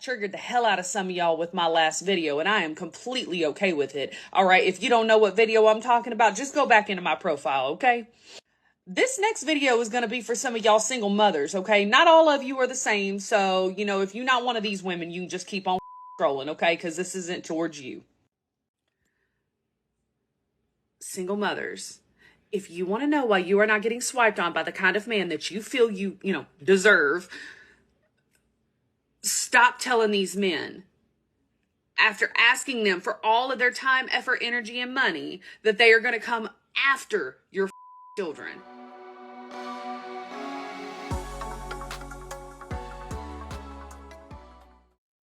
triggered the hell out of some of y'all with my last video, and I am completely okay with it. All right, if you don't know what video I'm talking about, just go back into my profile, okay? This next video is going to be for some of y'all single mothers, okay? Not all of you are the same, so, if you're not one of these women, you can just keep on scrolling, okay? Because this isn't towards you. Single mothers, if you want to know why you are not getting swiped on by the kind of man that you feel you deserve, stop telling these men, after asking them for all of their time, effort, energy, and money, that they are going to come after your children.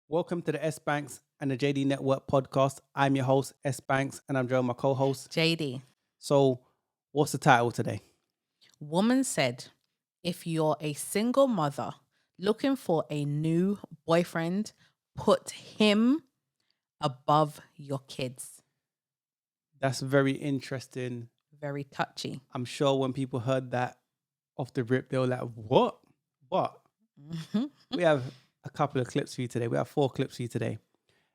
Welcome to the S.Banks&JD Network podcast. I'm your host, S.Banks, and I'm joined by my co-host, JD. So, what's the title today? Woman said, if you're a single mother looking for a new boyfriend, put him above your kids. That's very interesting. Very touchy. I'm sure when people heard that off the rip, they were like, what? Mm-hmm. We have a couple of clips for you today. We have 4 clips for you today.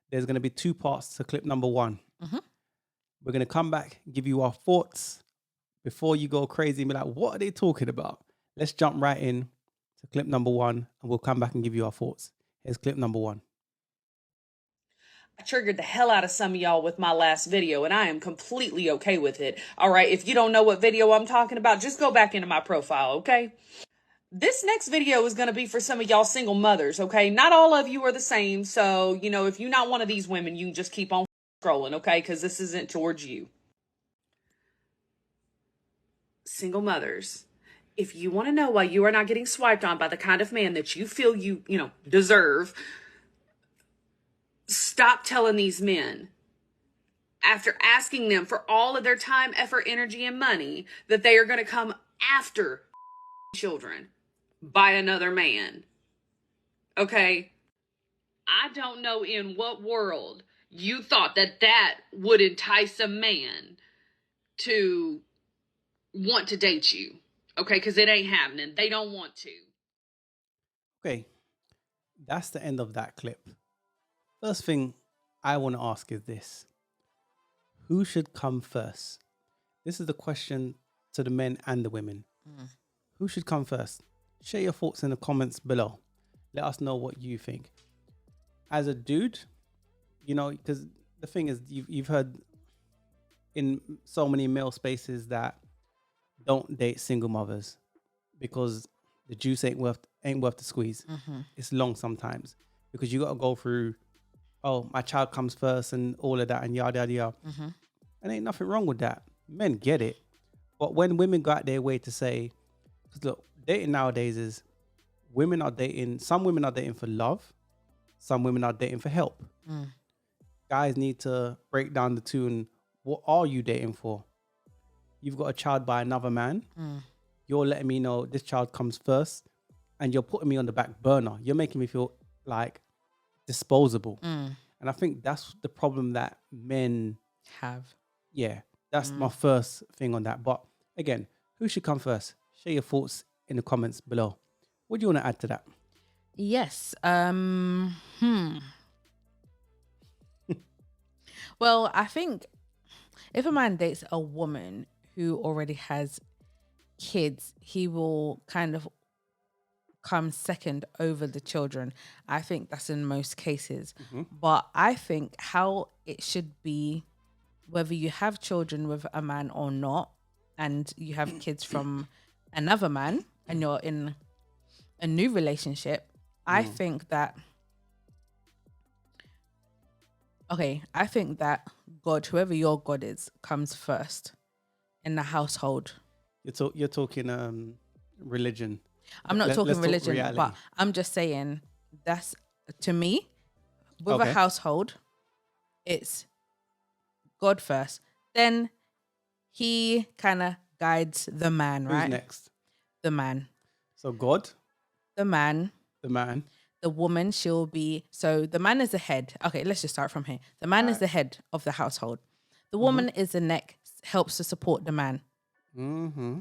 There's going to be 2 parts to clip number 1. Mm-hmm. We're going to come back, give you our thoughts before you go crazy and be like, what are they talking about? Let's jump right in to clip number 1 and we'll come back and give you our thoughts. Here's clip number 1. I triggered the hell out of some of y'all with my last video, and I am completely okay with it. All right, if you don't know what video I'm talking about, just go back into my profile, okay? This next video is going to be for some of y'all single mothers, okay? Not all of you are the same, so, if you're not one of these women, you can just keep on scrolling, okay? Because this isn't towards you. Single mothers, if you want to know why you are not getting swiped on by the kind of man that you feel you deserve, stop telling these men, after asking them for all of their time, effort, energy, and money, that they are going to come after children by another man. Okay? I don't know in what world you thought that would entice a man to want to date you. Okay? Because it ain't happening. They don't want to. Okay, that's the end of that clip. First thing I want to ask is this. Who should come first? This is the question to the men and the women. Who should come first? Share your thoughts in the comments below. Let us know what you think. As a dude, because the thing is, you've heard in so many male spaces that don't date single mothers because the juice ain't worth the squeeze. Mm-hmm. It's long sometimes because you got to go through, oh, my child comes first and all of that and yada, yada, yada. Mm-hmm. And ain't nothing wrong with that. Men get it. But when women go out their way to say, because look, dating nowadays is some women are dating for love. Some women are dating for help. Guys need to break down the two and what are you dating for? You've got a child by another man. You're letting me know this child comes first and you're putting me on the back burner. You're making me feel like disposable. And I think that's the problem that men have. Yeah, that's my first thing on that. But again, who should come first? Share your thoughts in the comments below. What do you want to add to that? Yes. Well, I think if a man dates a woman who already has kids, he will kind of come second over the children. I think that's in most cases. But I think how it should be, whether you have children with a man or not, and you have kids from another man and you're in a new relationship, I think that God, whoever your God is, comes first in the household. You're talking religion. I'm not talking religion, reality. but I'm just saying that's, to me, with a household, it's God first. Then he kind of guides the man, right? Who's next? The man. So God? The man. The man. The woman, she'll be... So the man is the head. Okay, let's just start from here. The man is the head of the household. The woman is the neck, helps to support the man.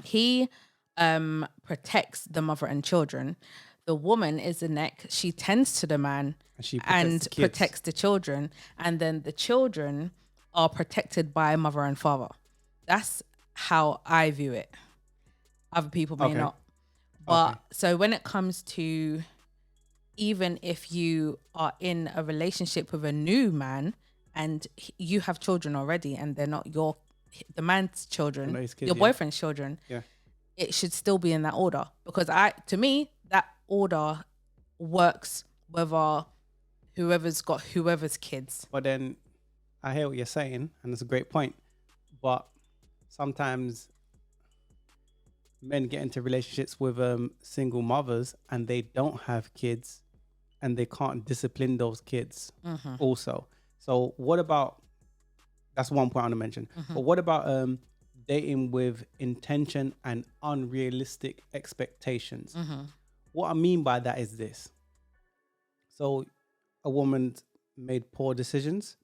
He protects the mother and children. The woman is the neck. She tends to the man And she and protects the kids. protects the children. And then the children are protected by mother and father. That's how I view it. Other people may Okay. not. But Okay. so when it comes to, even if you are in a relationship with a new man and you have children already and they're not the man's children, Not his kids, your yeah. boyfriend's children, Yeah. it should still be in that order, because to me, that order works whether whoever's got whoever's kids. But then I hear what you're saying, and it's a great point. But sometimes men get into relationships with single mothers and they don't have kids and they can't discipline those kids also. So what about, that's one point I want to mention. But what about dating with intention and unrealistic expectations? What I mean by that is this. So a woman made poor decisions.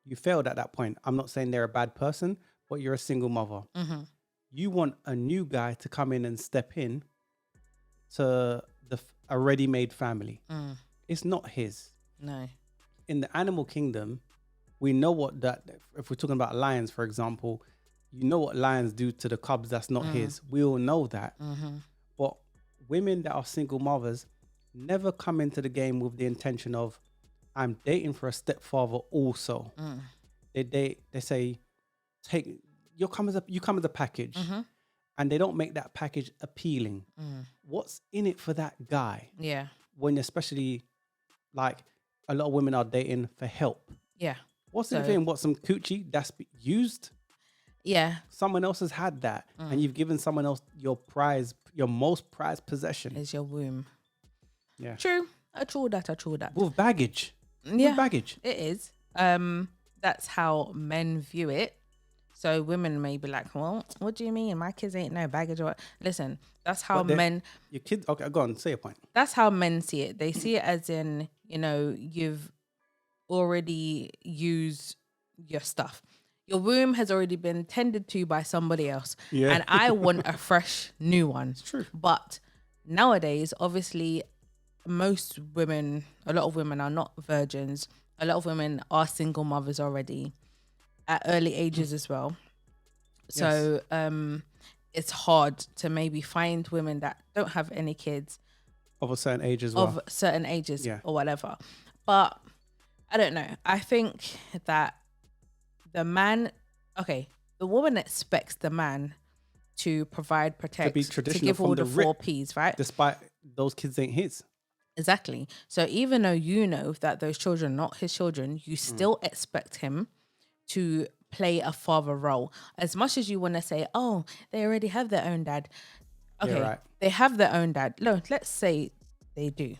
You failed at that point. I'm not saying they're a bad person, but you're a single mother. You want a new guy to come in and step in to a ready-made family. It's not his. No. In the animal kingdom, we know what that, if we're talking about lions, for example, you know what lions do to the cubs that's not his. We all know that. But women that are single mothers never come into the game with the intention of, I'm dating for a stepfather also. They say, you come as a package, and they don't make that package appealing. What's in it for that guy? Yeah. When especially like a lot of women are dating for help. Yeah. What's in it for him? What, some coochie that's used? Yeah. Someone else has had that, and you've given someone else your most prized possession. Is your womb. Yeah. True. I true that. With baggage. Yeah. With baggage. It is. That's how men view it. So women may be like, well, what do you mean? My kids ain't no baggage or what? Listen, that's how Your kids, okay, go on, say your point. that's how men see it. They see it as in, you've already used your stuff. Your womb has already been tended to by somebody else. Yeah. And I want a fresh new one. It's true. But nowadays, obviously, a lot of women are not virgins. A lot of women are single mothers already at early ages as well. So it's hard to maybe find women that don't have any kids Of a certain age as well. of certain ages Yeah. or whatever. But I don't know. I think that the woman expects the man to provide, protect, be to traditional give all from the the four rip. P's, right? Despite those kids ain't his. Exactly. So even though you know that those children are not his children, you still expect him to play a father role. As much as you want to say, oh, they already have their own dad. Okay, right. they have their own dad. No, let's say they do.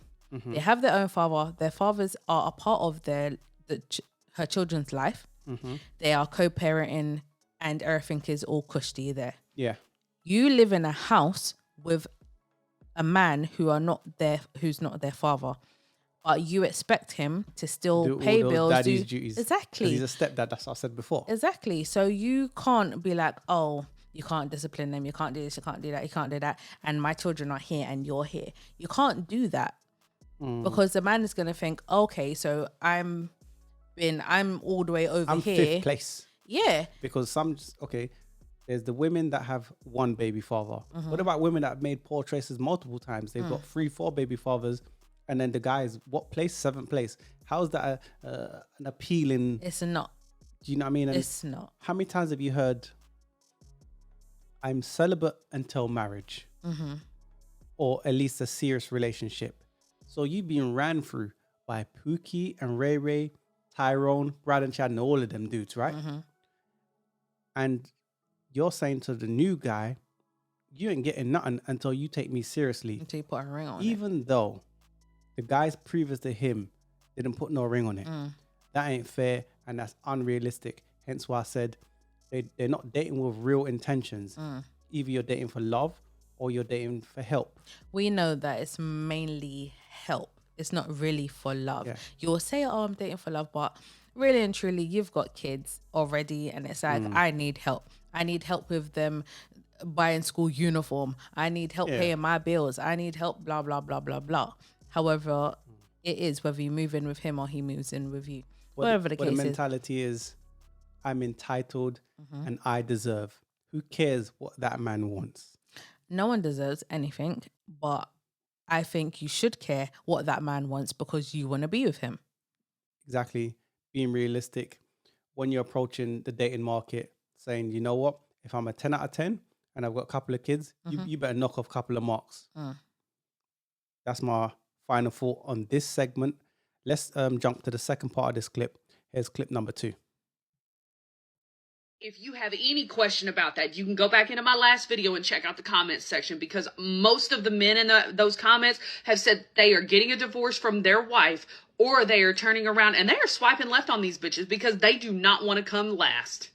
They have their own father. Their fathers are a part of her children's life. They are co-parenting and everything is all cushy there. Yeah. You live in a house with a man who's not their father, but you expect him to still Do pay all those bills. daddy's duties. 'Cause Exactly. he's a stepdad, that's what I said before. Exactly. So you can't be like, oh, you can't discipline them. You can't do this. You can't do that. You can't do that. And my children are here and you're here. You can't do that because the man is going to think, okay, so I'm all the way over I'm here. fifth place. Yeah. Because there's the women that have one baby father. What about women that have made poor choices multiple times? They've got 3-4 baby fathers, and then the guy's what place? 7th place. How is that an appealing? It's not. Do you know what I mean? And It's not. how many times have you heard, I'm celibate until marriage, or at least a serious relationship? So you've been ran through by Pookie and Ray Ray, Tyrone, Brad and Chad, and all of them dudes, right? And you're saying to the new guy, you ain't getting nothing until you take me seriously. Until you put a ring on it. Even though the guys previous to him didn't put no ring on it. That ain't fair and that's unrealistic. Hence why I said they're not dating with real intentions. Either you're dating for love or you're dating for help. We know that it's mainly help. It's not really for love. Yeah. You'll say, oh, I'm dating for love, but really and truly, you've got kids already. And it's like, I need help. I need help with them buying school uniform. I need help Yeah. paying my bills. I need help, blah, blah, blah, blah, blah. However, it is whether you move in with him or he moves in with you. Whatever the But the case is. mentality is, I'm entitled Mm-hmm. and I deserve. Who cares what that man wants? No one deserves anything, but I think you should care what that man wants because you want to be with him. Exactly. Being realistic when you're approaching the dating market, saying, you know what, if I'm a 10 out of 10 and I've got a couple of kids, you better knock off a couple of marks. That's my final thought on this segment. Let's jump to the second part of this clip. Here's clip number 2. If you have any question about that, you can go back into my last video and check out the comments section, because most of the men in those comments have said they are getting a divorce from their wife, or they are turning around and they are swiping left on these bitches because they do not want to come last.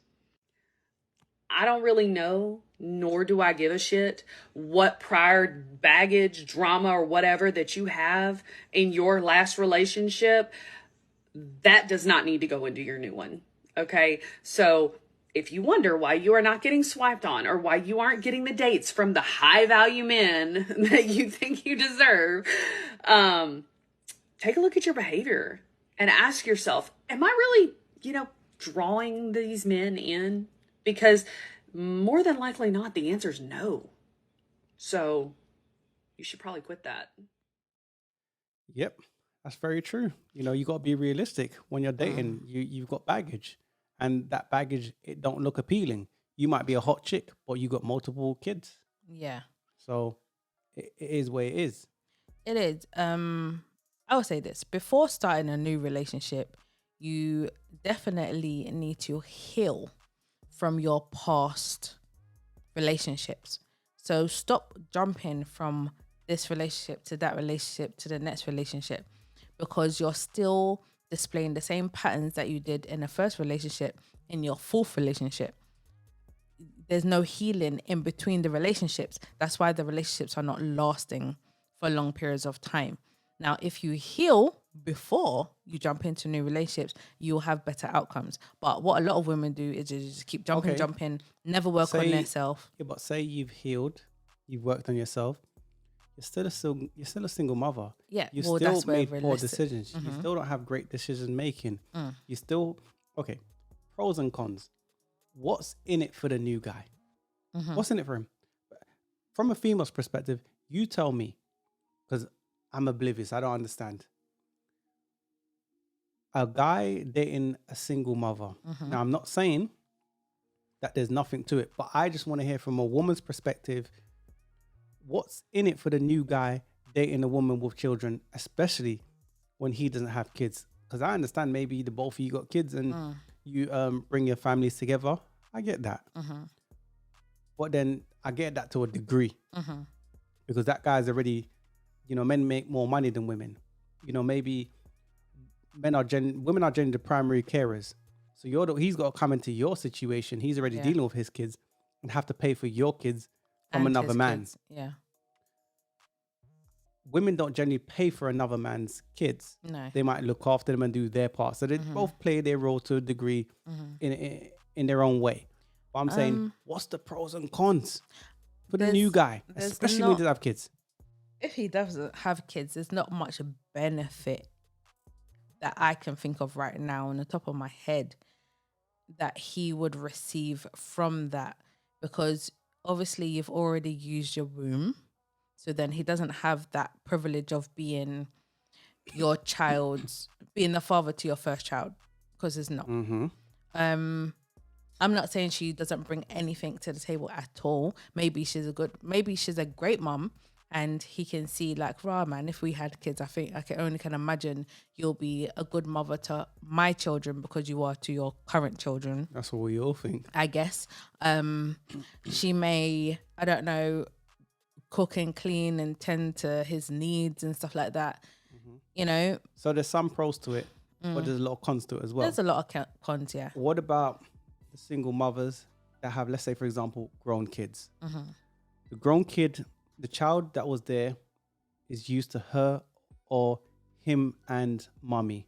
I don't really know, nor do I give a shit what prior baggage, drama, or whatever that you have in your last relationship. That does not need to go into your new one. Okay? So if you wonder why you are not getting swiped on, or why you aren't getting the dates from the high value men that you think you deserve, take a look at your behavior and ask yourself, am I really, drawing these men in? Because more than likely not, the answer is no. So you should probably quit that. Yep, that's very true. You got to be realistic when you're dating. You've got baggage, and that baggage, it don't look appealing. You might be a hot chick, but you got multiple kids. Yeah. So it is what it is. It is. I would say this: before starting a new relationship, you definitely need to heal from your past relationships. So stop jumping from this relationship to that relationship to the next relationship, because you're still displaying the same patterns that you did in the first relationship in your fourth relationship. There's no healing in between the relationships. That's why the relationships are not lasting for long periods of time. Now, if you heal before you jump into new relationships, you'll have better outcomes. But what a lot of women do is just keep jumping, never work on themselves. Yeah, but say you've healed, you've worked on yourself. You're still a single mother. Yeah, You well, still that's where made poor realistic- decisions. You still don't have great decision making. You still pros and cons. What's in it for the new guy? What's in it for him? From a female's perspective, you tell me, because I'm oblivious. I don't understand. A guy dating a single mother. Now, I'm not saying that there's nothing to it, but I just want to hear from a woman's perspective, what's in it for the new guy dating a woman with children, especially when he doesn't have kids? Because I understand maybe the both of you got kids and you bring your families together. I get that. But then I get that to a degree, because that guy's already, men make more money than women. Maybe women are generally the primary carers. So he's got to come into your situation. He's already dealing with his kids and have to pay for your kids from And another his man. kids. Yeah. Women don't generally pay for another man's kids. No. They might look after them and do their part. So they both play their role to a degree in their own way. But I'm saying, what's the pros and cons for the new guy, especially when he does have kids? If he doesn't have kids, there's not much benefit that I can think of right now on the top of my head that he would receive from that, because obviously you've already used your womb. So then he doesn't have that privilege of being your child's, being the father to your first child, because it's not. I'm not saying she doesn't bring anything to the table at all. Maybe she's a great mom, and he can see like, rah, man, if we had kids, I think I can imagine you'll be a good mother to my children because you are to your current children. That's what we all think, I guess. She may, I don't know, cook and clean and tend to his needs and stuff like that. So there's some pros to it, but there's a lot of cons to it as well. There's a lot of cons, yeah. What about the single mothers that have, let's say, for example, grown kids? The grown kid, the child that was there is used to her or him and mommy.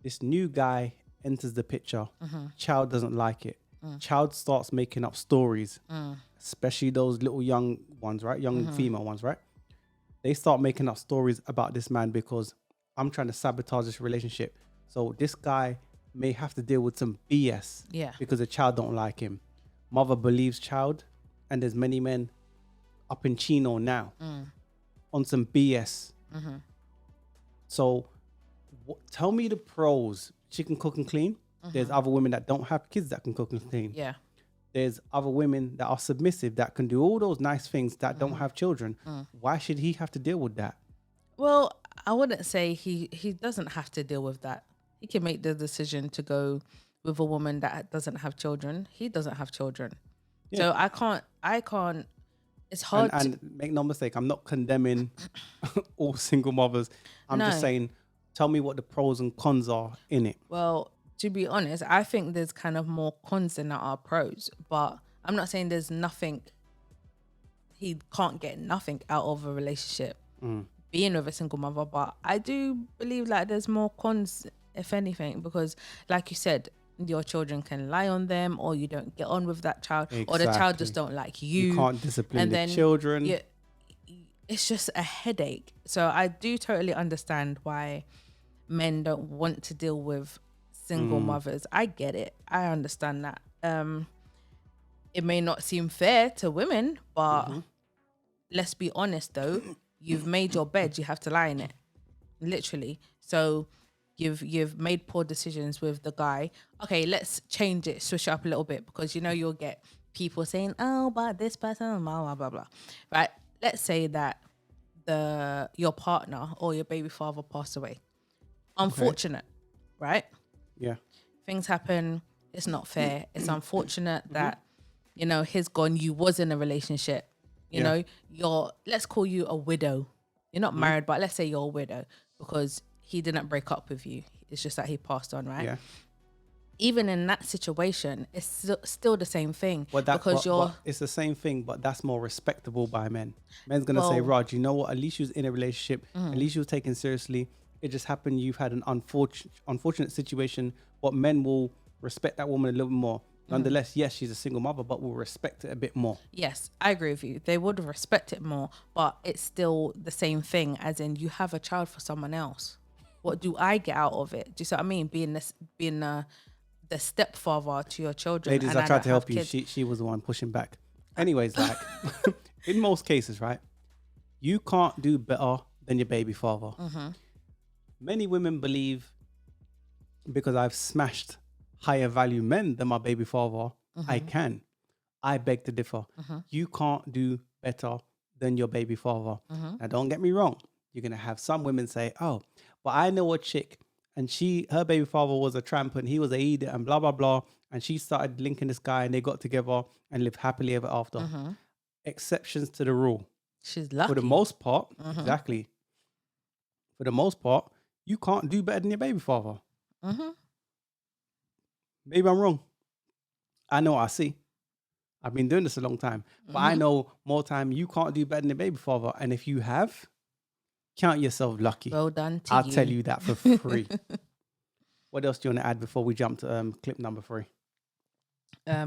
This new guy enters the picture. Child doesn't like it. child starts making up stories, especially those little young ones, right? Young female ones, right? They start making up stories about this man because I'm trying to sabotage this relationship. So this guy may have to deal with some BS because the child don't like him. Mother believes child, and there's many men up in Chino now on some BS. So tell me the pros. She can cook and clean. There's other women that don't have kids that can cook and clean. Yeah. There's other women that are submissive that can do all those nice things that don't have children. Why should he have to deal with that? Well, I wouldn't say he doesn't have to deal with that. He can make the decision to go with a woman that doesn't have children. He doesn't have children. Yeah. So I can't, it's hard. And make no mistake, I'm not condemning all single mothers. I'm just saying, tell me what the pros and cons are in it. Well, to be honest, I think there's kind of more cons than there are pros, but I'm not saying there's nothing, he can't get nothing out of a relationship being with a single mother, but I do believe like there's more cons, if anything, because like you said, your children can lie on them, or you don't get on with that child, or the child just don't like you. You can't discipline the children. Yeah, it's just a headache. So I do totally understand why men don't want to deal with single mothers. I get it. I understand that. It may not seem fair to women, but let's be honest though, you've made your bed, you have to lie in it. Literally. So you've made poor decisions with the guy. Okay, let's change it, switch it up a little bit, because you know you'll get people saying, oh, but this person, blah, blah, blah, blah. Right? Let's say that your partner or your baby father passed away. Unfortunate, right? Yeah. Things happen. It's not fair. It's unfortunate that, you know, he's gone. You was in a relationship. You know, let's call you a widow. You're not married, but let's say you're a widow because he didn't break up with you. It's just that he passed on, right? Yeah. Even in that situation, it's still the same thing. But it's the same thing, but that's more respectable by men. Men's gonna say, Rod, you know what? At least you was in a relationship. At least you was taken seriously. It just happened you've had an unfortunate situation, but men will respect that woman a little bit more. Nonetheless, yes, she's a single mother, but will respect it a bit more. Yes, I agree with you. They would respect it more, but it's still the same thing, as in you have a child for someone else. What do I get out of it? Do you see what I mean? Being the stepfather to your children. Ladies, I tried to help you. She was the one pushing back. Anyways, like in most cases, right? You can't do better than your baby father. Many women believe because I've smashed higher value men than my baby father, I can. I beg to differ. You can't do better than your baby father. Now, don't get me wrong. You're going to have some women say, oh, but I know a chick and her baby father was a tramp and he was a idiot and blah, blah, blah. And she started linking this guy and they got together and lived happily ever after. Exceptions to the rule. She's lucky. For the most part, exactly. For the most part, you can't do better than your baby father. Maybe I'm wrong. I know what I see. I've been doing this a long time. But I know more time you can't do better than your baby father. And if you have, count yourself lucky. Well done to I'll you. tell you that for free. What else do you want to add before we jump to clip number 3? I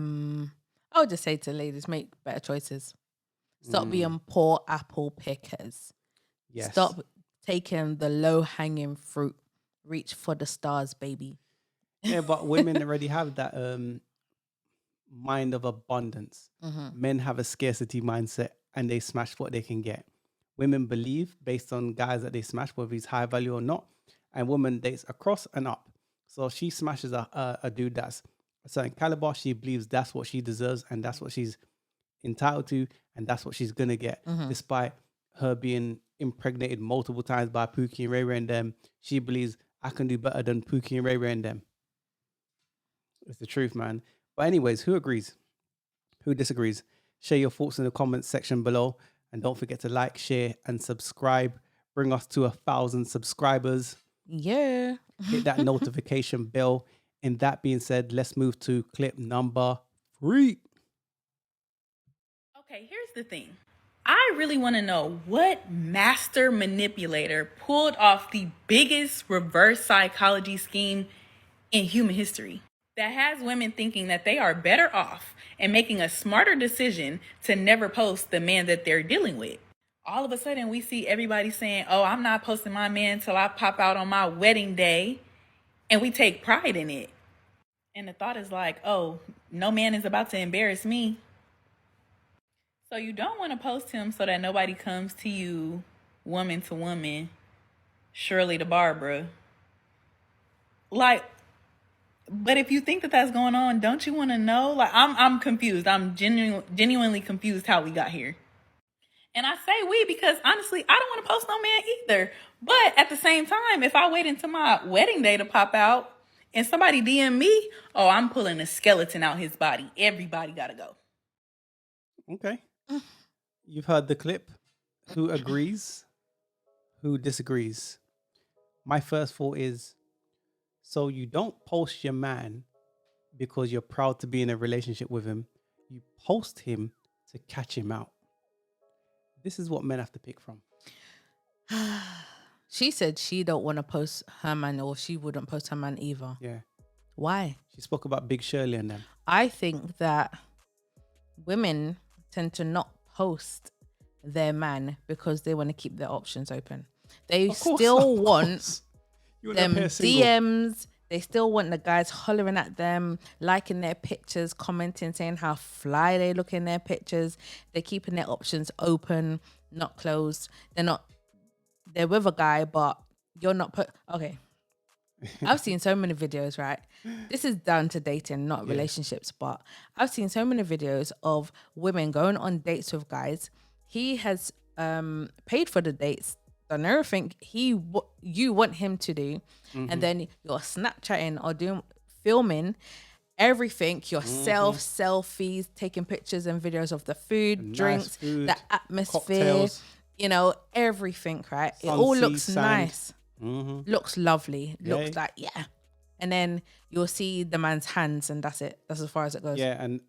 would just say to ladies, make better choices. Stop being poor apple pickers. Yes. Stop taking the low-hanging fruit. Reach for the stars, baby. Yeah, but women already have that mind of abundance. Men have a scarcity mindset and they smash what they can get. Women believe based on guys that they smash, whether he's high value or not, and women dates across and up. So she smashes a dude that's a certain caliber. She believes that's what she deserves and that's what she's entitled to and that's what she's going to get. Despite her being impregnated multiple times by Pookie and Ray Ray and them, she believes I can do better than Pookie and Ray Ray and them. It's the truth, man. But anyways, who agrees? Who disagrees? Share your thoughts in the comments section below. And don't forget to like, share, and subscribe. Bring us to 1,000 subscribers. Yeah. Hit that notification bell. And that being said, let's move to clip number 3. Okay, here's the thing. I really want to know what master manipulator pulled off the biggest reverse psychology scheme in human history. that has women thinking that they are better off and making a smarter decision to never post the man that they're dealing with. All of a sudden, we see everybody saying, oh, I'm not posting my man till I pop out on my wedding day. And we take pride in it. And the thought is like, oh, no man is about to embarrass me. So you don't want to post him so that nobody comes to you, woman to woman, Shirley to Barbara. Like, but if you think that that's going on, don't you want to know? Like, I'm confused. I'm genuinely confused how we got here. And I say we because honestly, I don't want to post no man either. But at the same time, if I wait until my wedding day to pop out and somebody DM me, oh, I'm pulling a skeleton out his body. Everybody got to go. Okay. You've heard the clip. Who agrees? Who disagrees? My first thought is, so you don't post your man because you're proud to be in a relationship with him. You post him to catch him out. This is what men have to pick from. She said she don't want to post her man, or she wouldn't post her man either. Yeah. Why? She spoke about Big Shirley and them. I think that women tend to not post their man because they want to keep their options open. They still want them DMs. They still want the guys hollering at them, liking their pictures, commenting, saying how fly they look in their pictures. They're keeping their options open, not closed. They're with a guy, but you're not okay. I've seen so many videos, right? This is down to dating, not relationships, but I've seen so many videos of women going on dates with guys. He has paid for the dates, done everything you want him to do, and then you're Snapchatting or filming everything yourself, selfies, taking pictures and videos of the food, drinks, the atmosphere, cocktails. Everything, right? It all looks nice, looks lovely, looks like and then you'll see the man's hands, and that's it. That's as far as it goes. Yeah, and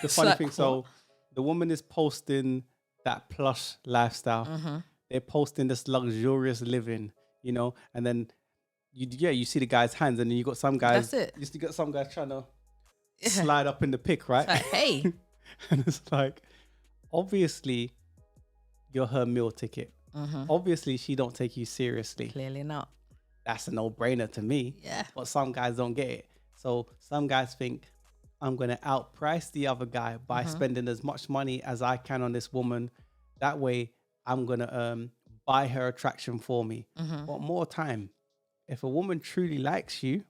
the funny thing, so the woman is posting that plush lifestyle. They're posting this luxurious living, and then you see the guy's hands, and then you got some guys. That's it. You got some guys trying to slide up in the pic, right? It's like, hey, and it's like, obviously, you're her meal ticket. Obviously, she don't take you seriously. Clearly not. That's a no-brainer to me. Yeah. But some guys don't get it. So some guys think, I'm going to outprice the other guy by spending as much money as I can on this woman. That way, I'm going to buy her attraction for me. But more time, if a woman truly likes you,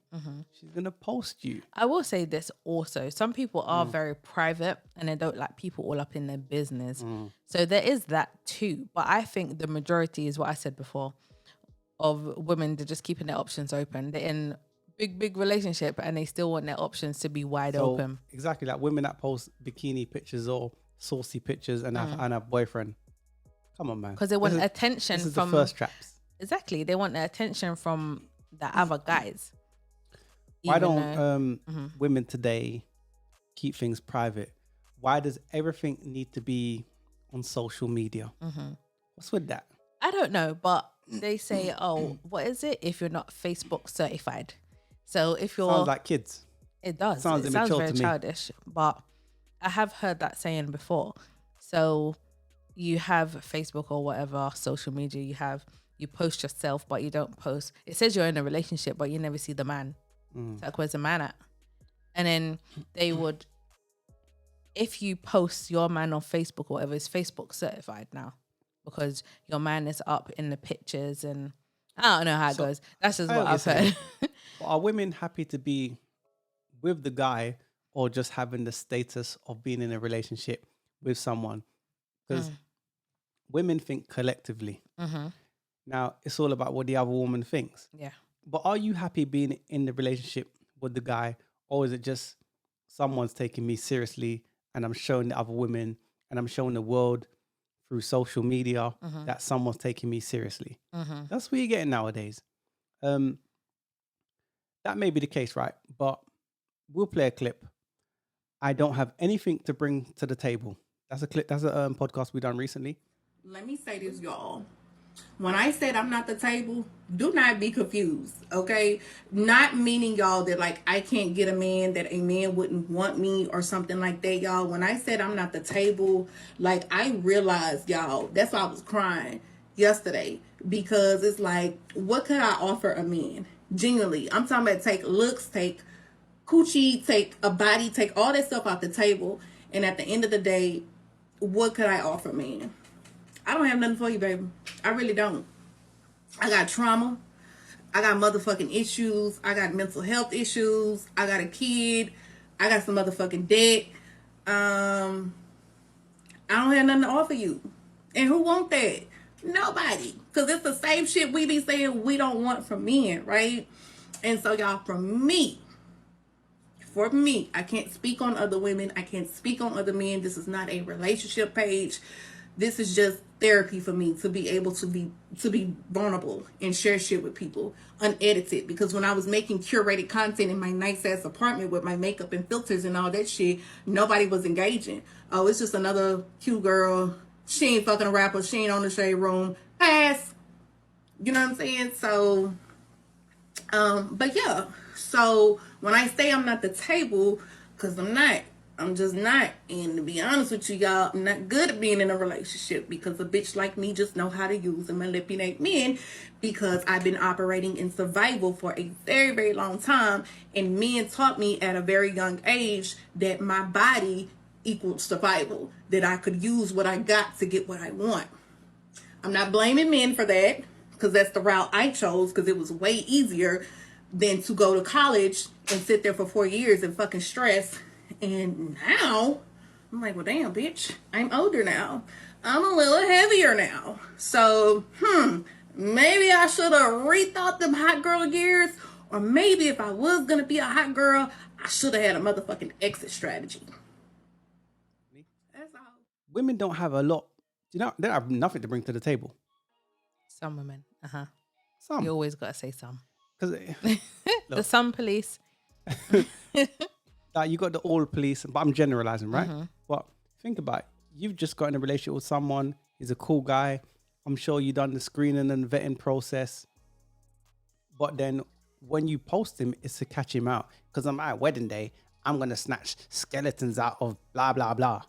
she's going to post you. I will say this also. Some people are very private and they don't like people all up in their business. So there is that too. But I think the majority is what I said before, of women, they're just keeping their options open. They're in big relationship and they still want their options to be wide open. Exactly, like women that post bikini pictures or saucy pictures and have boyfriend. Come on, man. Because they want attention this is from the first traps. Exactly. They want the attention from the other guys. Why don't women today keep things private? Why does everything need to be on social media? What's with that? I don't know, but they say, oh, what is it if you're not Facebook certified? So if you're... Sounds like kids. It does. Sounds it sounds very to me. childish, but I have heard that saying before. So you have Facebook or whatever social media you post yourself, but you don't post. It says you're in a relationship, but you never see the man. It's like, where's the man at? And then they would, if you post your man on Facebook or whatever, it's Facebook certified now because your man is up in the pictures, and I don't know how it goes. That's just what I've heard. Are women happy to be with the guy or just having the status of being in a relationship with someone? Because women think collectively. Now, it's all about what the other woman thinks. Yeah. But are you happy being in the relationship with the guy, or is it just someone's taking me seriously and I'm showing the other women and I'm showing the world through social media that someone's taking me seriously? That's what you're getting nowadays. That may be the case, right? But we'll play a clip. I don't have anything to bring to the table. That's a clip. That's a podcast we done recently. Let me say this, y'all. When I said I'm not the table, do not be confused, okay? Not meaning, y'all, that like I can't get a man, that a man wouldn't want me or something like that, y'all. When I said I'm not the table, like I realized, y'all, that's why I was crying yesterday, because it's like, what could I offer a man? Genuinely, I'm talking about take looks, take coochie, take a body, take all that stuff off the table, and at the end of the day, what could I offer a man? I don't have nothing for you, baby. I really don't. I got trauma. I got motherfucking issues. I got mental health issues. I got a kid. I got some motherfucking debt. I don't have nothing to offer you. And who want that? Nobody. Because it's the same shit we be saying we don't want from men, right? And so, y'all, for me, I can't speak on other women. I can't speak on other men. This is not a relationship page. This is just therapy for me to be able to be vulnerable and share shit with people unedited. Because when I was making curated content in my nice ass apartment with my makeup and filters and all that shit, nobody was engaging. Oh, it's just another cute girl. She ain't fucking a rapper. She ain't on the shade room. Pass. You know what I'm saying? So, but yeah. So when I say I'm not the table, because I'm not. I'm just not. And to be honest with you, y'all, I'm not good at being in a relationship, because a bitch like me just know how to use and manipulate men, because I've been operating in survival for a very, very long time. And men taught me at a very young age that my body equaled survival, that I could use what I got to get what I want. I'm not blaming men for that, because that's the route I chose, because it was way easier than to go to college and sit there for 4 years and fucking stress. And now, I'm like, well, damn, bitch, I'm older now. I'm a little heavier now. So, maybe I should have rethought them hot girl years. Or maybe if I was going to be a hot girl, I should have had a motherfucking exit strategy. That's all. Women don't have a lot. They don't have nothing to bring to the table. Some women. Some. You always got to say some. Because The some police. you got the all police, but I'm generalizing, right? But think about it. You've just got in a relationship with someone. He's a cool guy. I'm sure you've done the screening and vetting process. But then when you post him, it's to catch him out. Because on my wedding day, I'm going to snatch skeletons out of blah, blah, blah.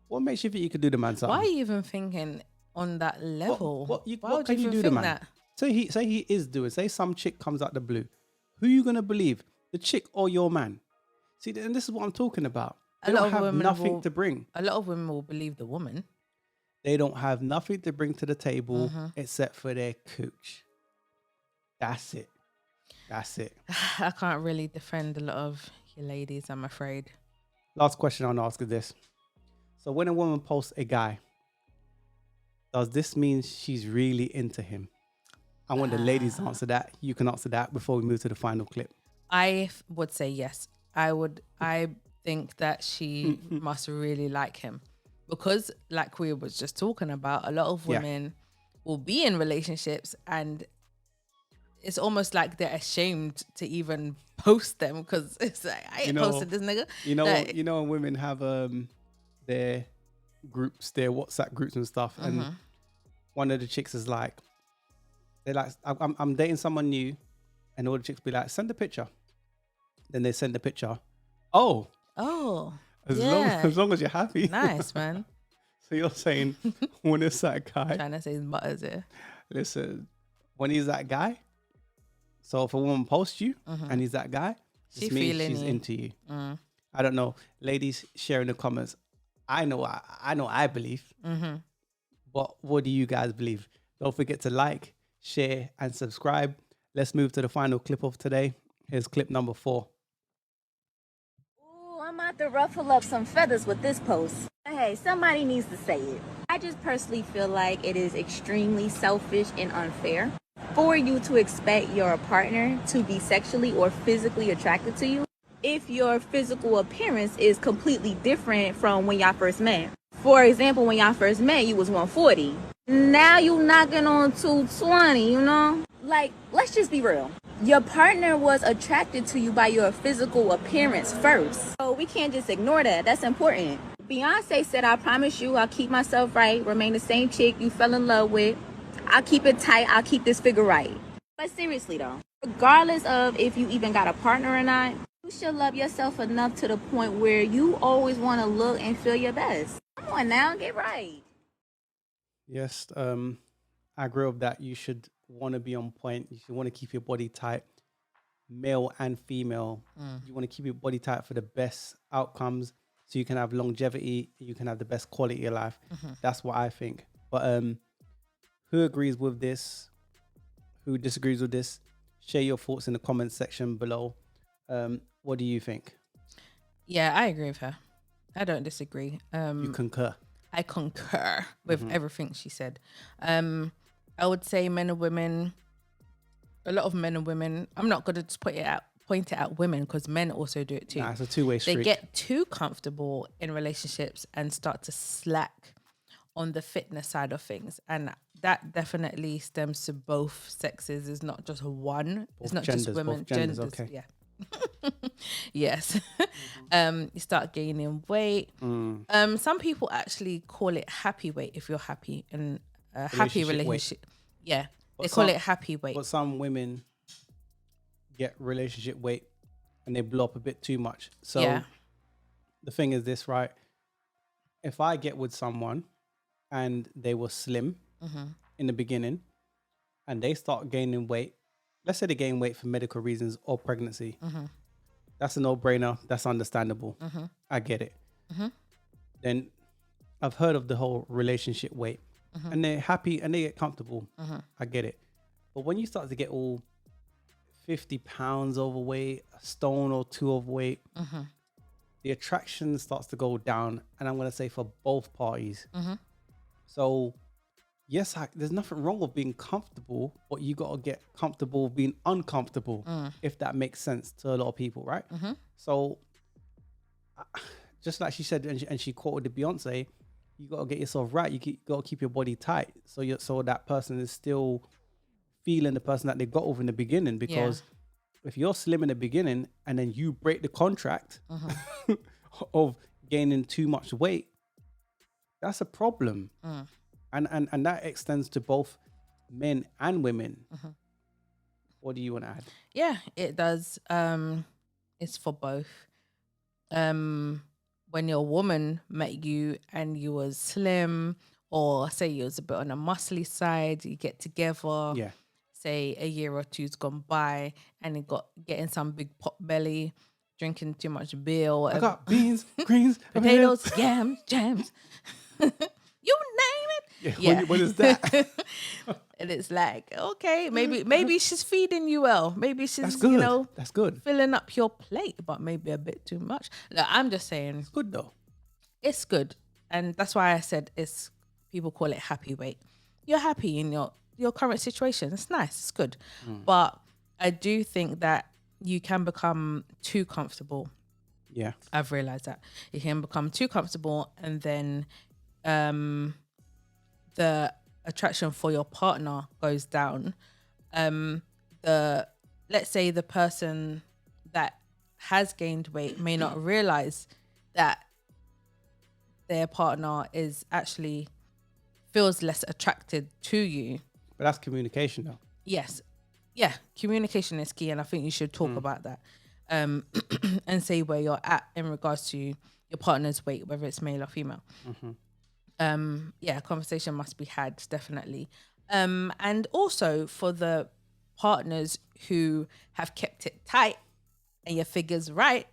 What makes you think you could do the man something? Why are you even thinking on that level? What can you do the man? That? Say he is doing. Say some chick comes out the blue. Who are you going to believe? The chick or your man? See, and this is what I'm talking about. They don't have nothing to bring. A lot of women will believe the woman. They don't have nothing to bring to the table except for their cooch. That's it. I can't really defend a lot of you ladies, I'm afraid. Last question I'll ask is this. So when a woman posts a guy, does this mean she's really into him? I want the ladies to answer that. You can answer that before we move to the final clip. I would say yes. I think that she must really like him, because like we was just talking about, a lot of women will be in relationships and it's almost like they're ashamed to even post them, because it's like, I ain't posted this nigga. You know when women have their groups, their WhatsApp groups and stuff, and one of the chicks is like, they're like, I'm dating someone new, and all the chicks be like, send a picture. Then they send the picture. Oh, as long as you're happy. Nice, man. So you're saying when it's that guy, trying to say his butters here. Listen, when he's that guy, so if a woman posts you and he's that guy, it means she's into you. I don't know, ladies, share in the comments. I know I believe, but what do you guys believe? Don't forget to like, share, and subscribe. Let's move to the final clip of today. Here's clip number 4. Ooh, I'm about to ruffle up some feathers with this post. Hey, somebody needs to say it. I just personally feel like it is extremely selfish and unfair for you to expect your partner to be sexually or physically attracted to you if your physical appearance is completely different from when y'all first met. For example, when y'all first met, you was 140. Now you knocking on 220, you know? Like, let's just be real. Your partner was attracted to you by your physical appearance first. So we can't just ignore that. That's important. Beyonce said, I promise you I'll keep myself right, remain the same chick you fell in love with, I'll keep it tight. I'll keep this figure right. But seriously though, regardless of if you even got a partner or not, you should love yourself enough to the point where you always want to look and feel your best. Come on now, get right. Yes, I agree with that. You should want to be on point. You should want to keep your body tight, male and female. You want to keep your body tight for the best outcomes, so you can have longevity. You can have the best quality of life. That's what I think. But who agrees with this? Who disagrees with this? Share your thoughts in the comments section below. What do you think? Yeah, I agree with her. I don't disagree. You concur. I concur with everything she said. I would say men and women, a lot of men and women, I'm not going to just point it out women, because men also do it too. Nah, it's a two-way street. They get too comfortable in relationships and start to slack on the fitness side of things. And that definitely stems to both sexes. It's not just one. It's not genders, just women. both genders, okay. Yeah. Yes. You start gaining weight. Some people actually call it happy weight if you're happy in a happy Relationship weight. relationship. Yeah. But They call some- it happy weight. But some women get relationship weight and they blow up a bit too much. So Yeah. the thing is this, right? If I get with someone and they were slim in the beginning and they start gaining weight, let's say they gain weight for medical reasons or pregnancy, that's a no-brainer. That's understandable. I get it. Then I've heard of the whole relationship weight and they're happy and they get comfortable. I get it. But when you start to get all 50 pounds overweight, a stone or two overweight, the attraction starts to go down. And I'm going to say for both parties. So yes, there's nothing wrong with being comfortable, but you got to get comfortable being uncomfortable, if that makes sense to a lot of people, right? So just like she said, and she quoted the Beyonce, you got to get yourself right. You got to keep your body tight. So that person is still feeling the person that they got with in the beginning, because if you're slim in the beginning and then you break the contract of gaining too much weight, that's a problem. And that extends to both men and women. What do you want to add? Yeah, it does. It's for both. When your woman met you and you was slim, or say you was a bit on a muscly side, you get together. Yeah. Say a year or two's gone by and you got getting some big pot belly, drinking too much beer, or I whatever. got beans, greens, Potatoes, yams, jams. You name it. Yeah. What is that? And it's like, okay, maybe she's feeding you well. Maybe she's, That's good. That's good. filling up your plate, but maybe a bit too much. No, I'm just saying It's good though. it's good. And that's why I said people call it happy weight. You're happy in your current situation. It's nice. It's good. But I do think that you can become too comfortable. Yeah. I've realized that you can become too comfortable, and then the attraction for your partner goes down. Let's say the person that has gained weight may not realize that their partner is actually feels less attracted to you. But that's communication though. Yes. Yeah, communication is key, and I think you should talk about that, and say where you're at in regards to your partner's weight, whether it's male or female. Yeah, conversation must be had, definitely. And also for the partners who have kept it tight and your figure's right,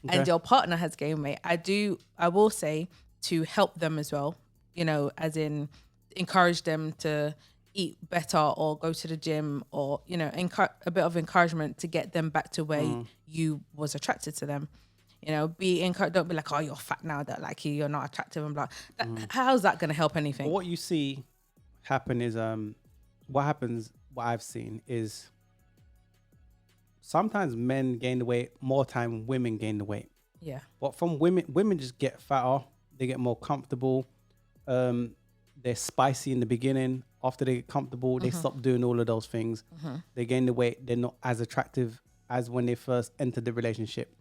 and your partner has gained weight, I will say to help them as well, as in encourage them to eat better or go to the gym, or a bit of encouragement to get them back to where you was attracted to them. Be encouraged. Don't be like, oh, you're fat now, that like you're not attractive and blah. How's that going to help anything? But what you see happen is what I've seen is sometimes men gain the weight more time women gain the weight. Yeah. But from women just get fatter, they get more comfortable. They're spicy in the beginning. After they get comfortable, they stop doing all of those things. They gain the weight. They're not as attractive as when they first entered the relationship.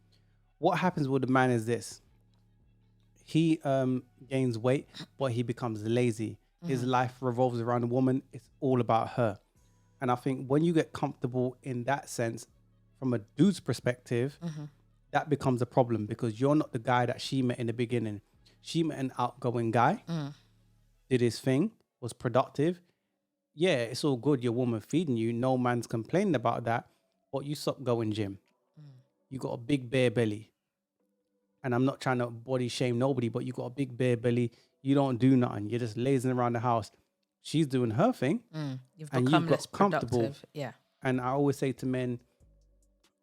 What happens with the man is this. He gains weight, but he becomes lazy. His life revolves around a woman. It's all about her. And I think when you get comfortable in that sense, from a dude's perspective, that becomes a problem because you're not the guy that she met in the beginning. She met an outgoing guy, did his thing, was productive. Yeah, it's all good. Your woman feeding you. No man's complaining about that. But you stop going gym. You got a big bare belly. And I'm not trying to body shame nobody, but you got a big bare belly. You don't do nothing. You're just lazing around the house. She's doing her thing. You've And become you've less got comfortable. productive. Yeah. And I always say to men,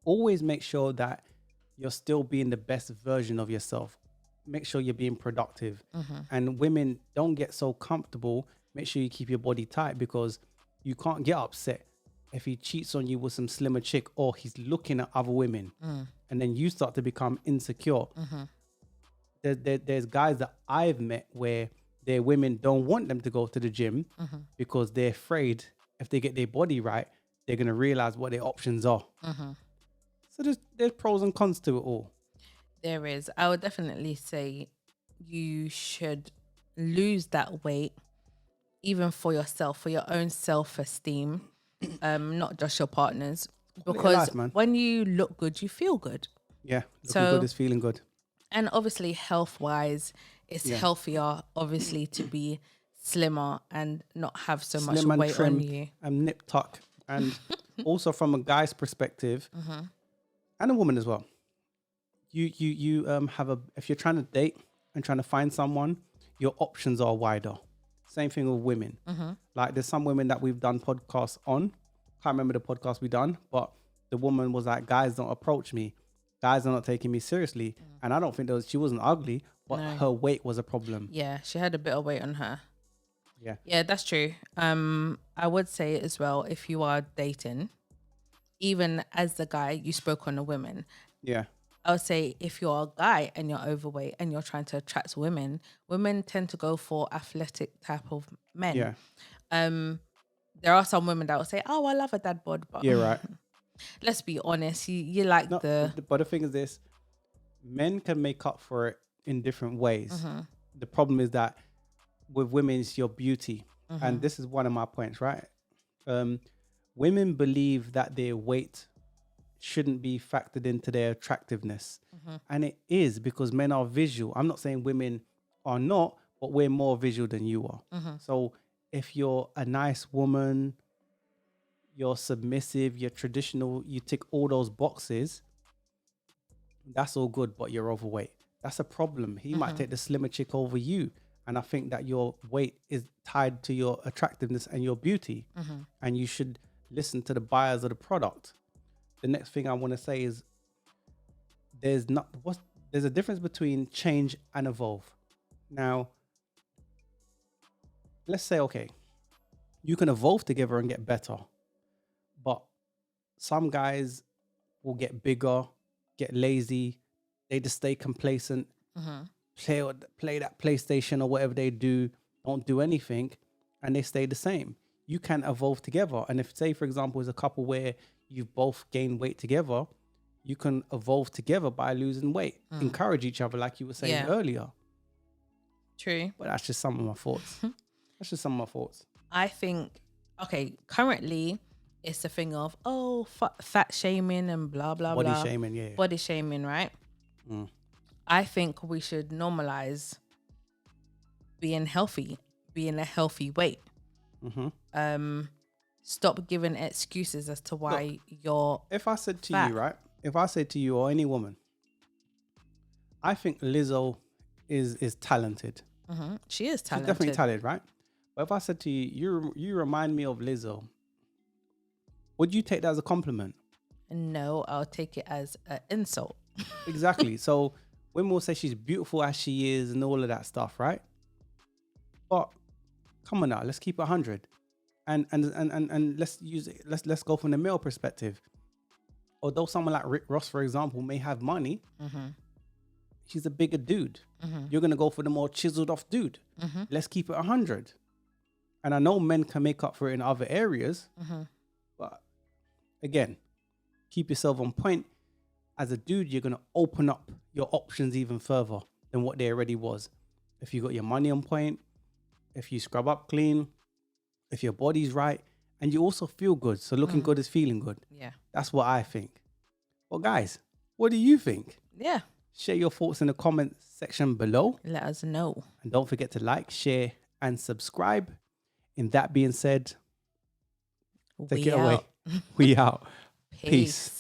always make sure that you're still being the best version of yourself. Make sure you're being productive. And women, don't get so comfortable. Make sure you keep your body tight because you can't get upset if he cheats on you with some slimmer chick or he's looking at other women and then you start to become insecure. There's guys that I've met where their women don't want them to go to the gym because they're afraid if they get their body right, they're going to realize what their options are. So there's pros and cons to it all. There is. I would definitely say you should lose that weight, even for yourself, for your own self-esteem, not just your partner's. Because life, man. when you look good, you feel good. Yeah, looking So- good is feeling good. And obviously, health-wise, it's healthier, obviously, to be slimmer and not have so much Slim and weight trim on you. and nip tuck. And also from a guy's perspective and a woman as well. You have if you're trying to date and trying to find someone, your options are wider. Same thing with women. Like there's some women that we've done podcasts on. Can't remember the podcast we done, but the woman was like, guys don't approach me. Guys are not taking me seriously. And I don't think she wasn't ugly, but No. her weight was a problem. Yeah, she had a bit of weight on her. Yeah. Yeah, that's true. I would say as well, if you are dating, even as the guy, you spoke on the women. Yeah. I would say if you're a guy and you're overweight and you're trying to attract women tend to go for athletic type of men. Yeah. There are some women that will say, "Oh, I love a dad bod," but Yeah, right. let's be honest, you like No, the but the thing is this, men can make up for it in different ways. The problem is that with women, it's your beauty. And this is one of my points, right? Women believe that their weight shouldn't be factored into their attractiveness. And it is because men are visual. I'm not saying women are not, but we're more visual than you are. So if you're a nice woman, you're submissive, you're traditional, you tick all those boxes, that's all good, but you're overweight. That's a problem. He might take the slimmer chick over you. And I think that your weight is tied to your attractiveness and your beauty. And you should listen to the buyers of the product. The next thing I want to say is there's a difference between change and evolve. Now, let's say, okay, you can evolve together and get better. But some guys will get bigger, get lazy. They just stay complacent, play that PlayStation or whatever they do, don't do anything, and they stay the same. You can evolve together. And if, say, for example, is a couple where you've both gained weight together, you can evolve together by losing weight. Encourage each other, like you were saying earlier. true. But that's just some of my thoughts. I think, okay, currently it's a thing of, fat shaming and blah, blah, Body blah. shaming, yeah. Body shaming, right? I think we should normalize being healthy, being a healthy weight. Stop giving excuses as to why you're If I said to fat. you, right? If I said to you or any woman, I think Lizzo is talented. She is She's talented. definitely talented, right? But if I said to you, you remind me of Lizzo, would you take that as a compliment? No, I'll take it as an insult. Exactly. So women will say she's beautiful as she is and all of that stuff, right? But come on now, let's keep it 100. And let's use it. Let's go from the male perspective. Although someone like Rick Ross, for example, may have money, he's a bigger dude. You're gonna go for the more chiseled off dude. Let's keep it 100. And I know men can make up for it in other areas, but again, keep yourself on point. As a dude, you're gonna open up your options even further than what they already was. If you got your money on point, if you scrub up clean, if your body's right, and you also feel good. So looking good is feeling good. Yeah. That's what I think. Well, guys, what do you think? Yeah. Share your thoughts in the comment section below. Let us know. And don't forget to like, share, and subscribe. In that being said, take it away. We out. Peace.